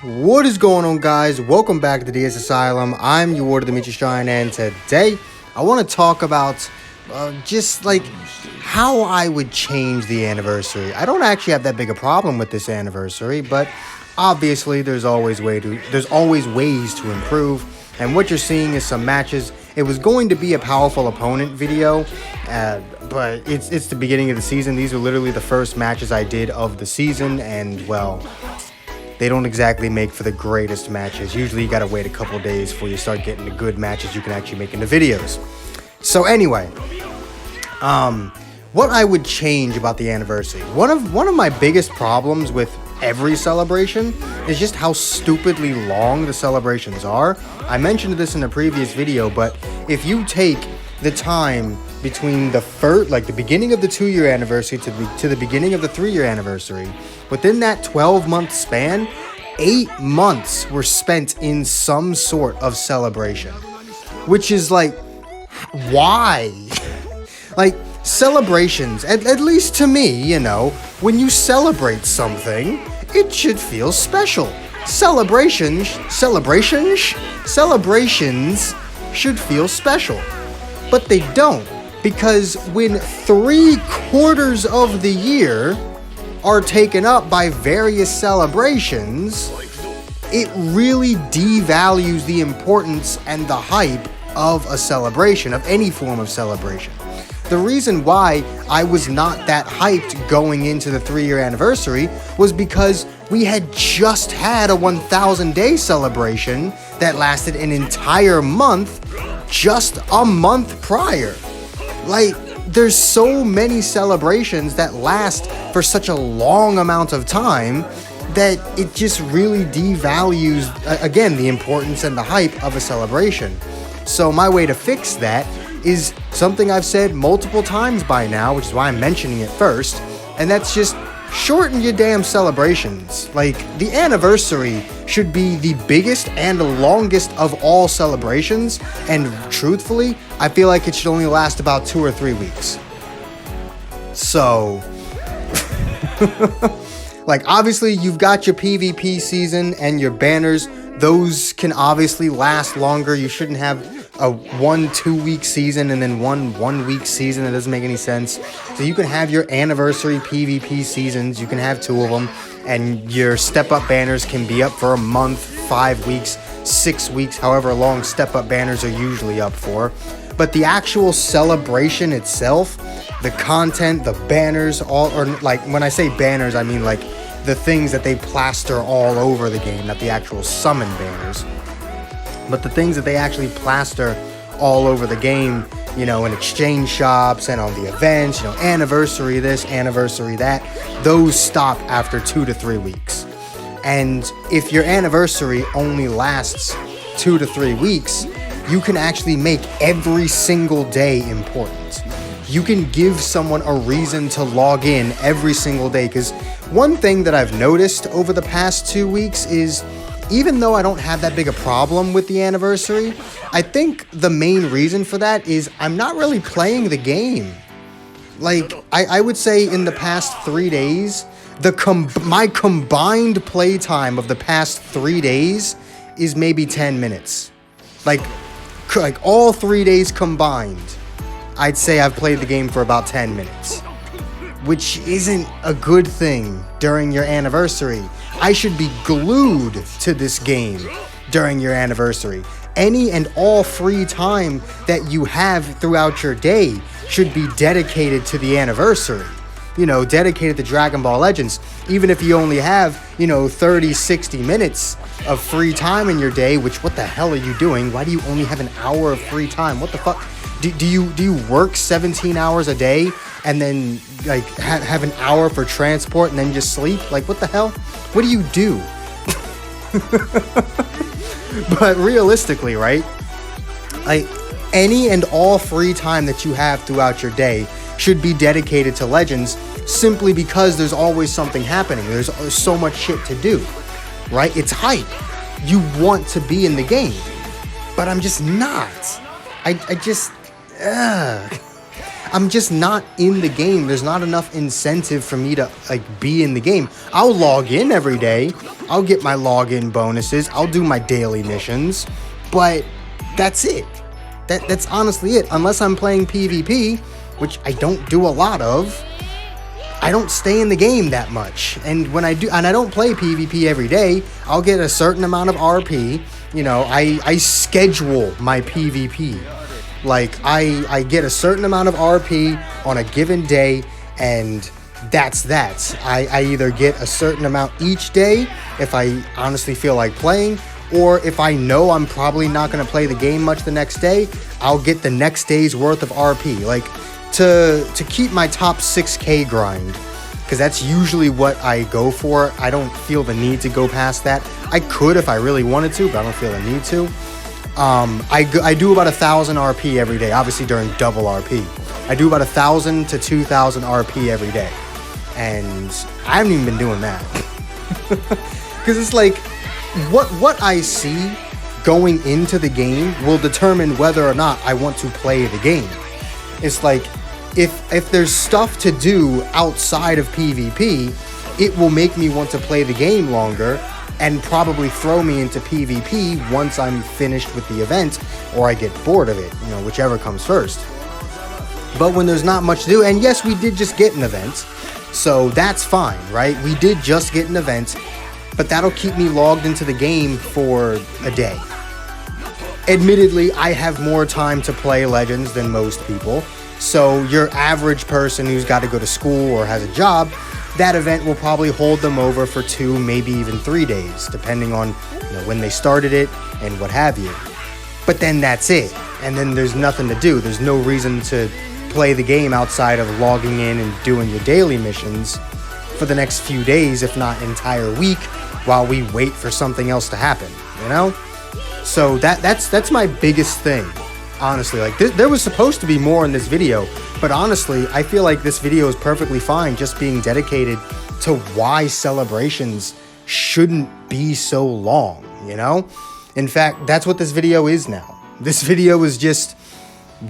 What is going on, guys? Welcome back to the DS Asylum. I'm your warden, Dimitri Shrine, and today I want to talk about just like how I would change the anniversary. I don't actually have that big a problem with this anniversary, but obviously there's always ways to improve. And what you're seeing is some matches. It was going to be a powerful opponent video, but it's the beginning of the season. These are literally the first matches I did of the season, and well, they don't exactly make for the greatest matches. Usually you gotta wait a couple days before you start getting the good matches you can actually make in the videos. So anyway, what I would change about the anniversary. One of my biggest problems with every celebration is just how stupidly long the celebrations are. I mentioned this in a previous video, but if you take the time between the beginning of the 2-year anniversary to the beginning of the 3-year anniversary, within that 12-month span, 8 months were spent in some sort of celebration, which is like, why? Like, celebrations, at least to me, when you celebrate something, it should feel special. Celebrations should feel special. But they don't, because when 3/4 of the year are taken up by various celebrations, it really devalues the importance and the hype of a celebration, of any form of celebration. The reason why I was not that hyped going into the 3-year anniversary was because we had just had a 1,000-day celebration that lasted an entire month just a month prior. Like, there's so many celebrations that last for such a long amount of time that it just really devalues, again, the importance and the hype of a celebration. So my way to fix that is something I've said multiple times by now, which is why I'm mentioning it first, and that's just shorten your damn celebrations. Like, the anniversary should be the biggest and the longest of all celebrations, and truthfully, I feel like it should only last about 2 or 3 weeks. So, like, obviously you've got your PvP season and your banners. Those can obviously last longer. You shouldn't have a 1-2 week season and then one 1-week season. That doesn't make any sense. So you can have your anniversary PvP seasons. You can have 2 of them, and your step-up banners can be up for a month, 5 weeks, 6 weeks, however long step-up banners are usually up for. But the actual celebration itself, the content, the banners, or like, when I say banners, I mean like the things that they plaster all over the game, not the actual summon banners, but the things that they actually plaster all over the game, in exchange shops and on the events, anniversary this, anniversary that, those stop after 2 to 3 weeks. And if your anniversary only lasts 2 to 3 weeks, you can actually make every single day important. You can give someone a reason to log in every single day, because one thing that I've noticed over the past 2 weeks is, even though I don't have that big a problem with the anniversary, I think the main reason for that is I'm not really playing the game. Like, I would say in the past 3 days, my combined playtime of the past 3 days is maybe 10 minutes. Like all 3 days combined, I'd say I've played the game for about 10 minutes. Which isn't a good thing during your anniversary. I should be glued to this game during your anniversary. Any and all free time that you have throughout your day should be dedicated to the anniversary. Dedicated to Dragon Ball Legends. Even if you only have, 30, 60 minutes of free time in your day, which, what the hell are you doing? Why do you only have an hour of free time? What the fuck? Do you work 17 hours a day and then like have an hour for transport and then just sleep? Like, what the hell? What do you do? But realistically, right? Like, any and all free time that you have throughout your day should be dedicated to Legends, simply because there's always something happening. There's so much shit to do, right? It's hype. You want to be in the game, but I'm just not. I I'm just not in the game. There's not enough incentive for me to like be in the game. I'll log in every day. I'll get my login bonuses. I'll do my daily missions, but that's it. That's honestly it. Unless I'm playing PvP, which I don't do a lot of, I don't stay in the game that much. And when I do, and I don't play PvP every day, I'll get a certain amount of RP. You know, I schedule my PvP. Like, I get a certain amount of RP on a given day, and that's that. I either get a certain amount each day if I honestly feel like playing, or if I know I'm probably not going to play the game much the next day, I'll get the next day's worth of RP. Like, to keep my top 6K grind, because that's usually what I go for. I don't feel the need to go past that. I could if I really wanted to, but I don't feel the need to. I do about 1,000 RP every day, obviously during double RP. I do about 1,000 to 2,000 RP every day, and I haven't even been doing that. Because it's like, what I see going into the game will determine whether or not I want to play the game. It's like, if there's stuff to do outside of PvP, it will make me want to play the game longer and probably throw me into PvP once I'm finished with the event, or I get bored of it, you know, whichever comes first. But when there's not much to do, and yes, we did just get an event, so that's fine, right? We did just get an event, but that'll keep me logged into the game for a day. Admittedly, I have more time to play Legends than most people, so your average person who's got to go to school or has a job, that event will probably hold them over for 2, maybe even 3 days, depending on, you know, when they started it and what have you. But then that's it, and then there's nothing to do. There's no reason to play the game outside of logging in and doing your daily missions for the next few days, if not entire week, while we wait for something else to happen, you know? So that's my biggest thing, honestly. Like, there was supposed to be more in this video, but honestly, I feel like this video is perfectly fine just being dedicated to why celebrations shouldn't be so long, you know? In fact, that's what this video is now. This video is just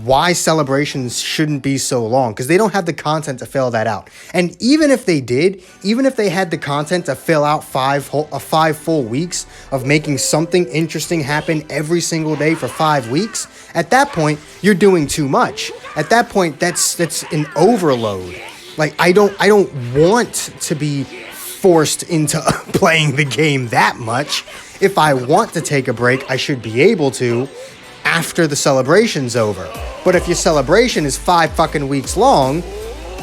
why celebrations shouldn't be so long, because they don't have the content to fill that out. And even if they did, even if they had the content to fill out 5 full weeks of making something interesting happen every single day for 5 weeks, at that point, you're doing too much. At that point, that's an overload. Like, I don't want to be forced into playing the game that much. If I want to take a break, I should be able to after the celebration's over. But if your celebration is 5 fucking weeks long,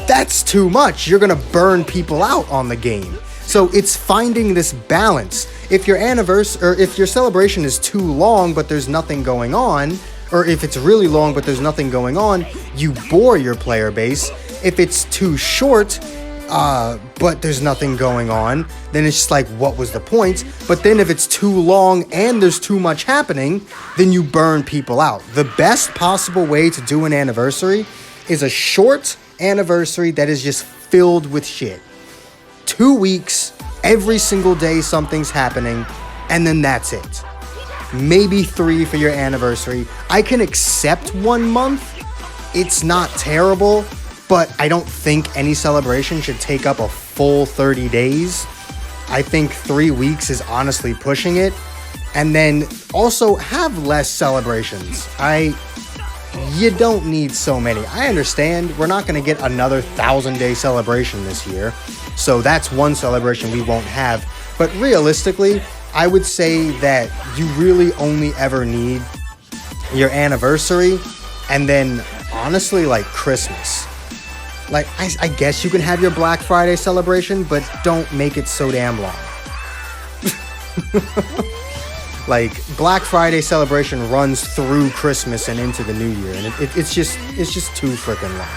that's too much. You're gonna burn people out on the game. So it's finding this balance. If your anniversary, or if your celebration is too long but there's nothing going on, or if it's really long but there's nothing going on, you bore your player base. If it's too short, but there's nothing going on, then it's just like, what was the point? But then if it's too long and there's too much happening, then you burn people out. The best possible way to do an anniversary is a short anniversary that is just filled with shit. 2 weeks, every single day something's happening, and then that's it. Maybe 3 for your anniversary. I can accept 1 month. It's not terrible, but I don't think any celebration should take up a full 30 days. I think 3 weeks is honestly pushing it. And then also have less celebrations. You don't need so many. I understand we're not going to get another 1,000-day celebration this year, so that's one celebration we won't have. But realistically, I would say that you really only ever need your anniversary and then honestly like Christmas. Like, I guess you can have your Black Friday celebration, but don't make it so damn long. Like, Black Friday celebration runs through Christmas and into the New Year, and it's just too freaking long.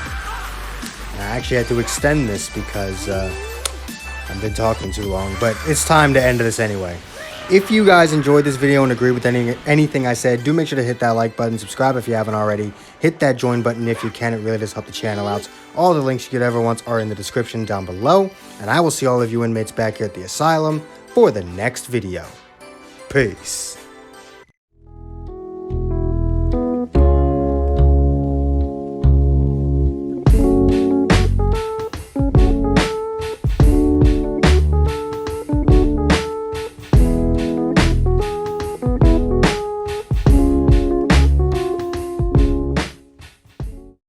And I actually had to extend this because I've been talking too long, but it's time to end this anyway. If you guys enjoyed this video and agree with anything I said, do make sure to hit that like button, subscribe if you haven't already, hit that join button if you can. It really does help the channel out. All the links you could ever want are in the description down below, and I will see all of you inmates back here at the asylum for the next video. Peace.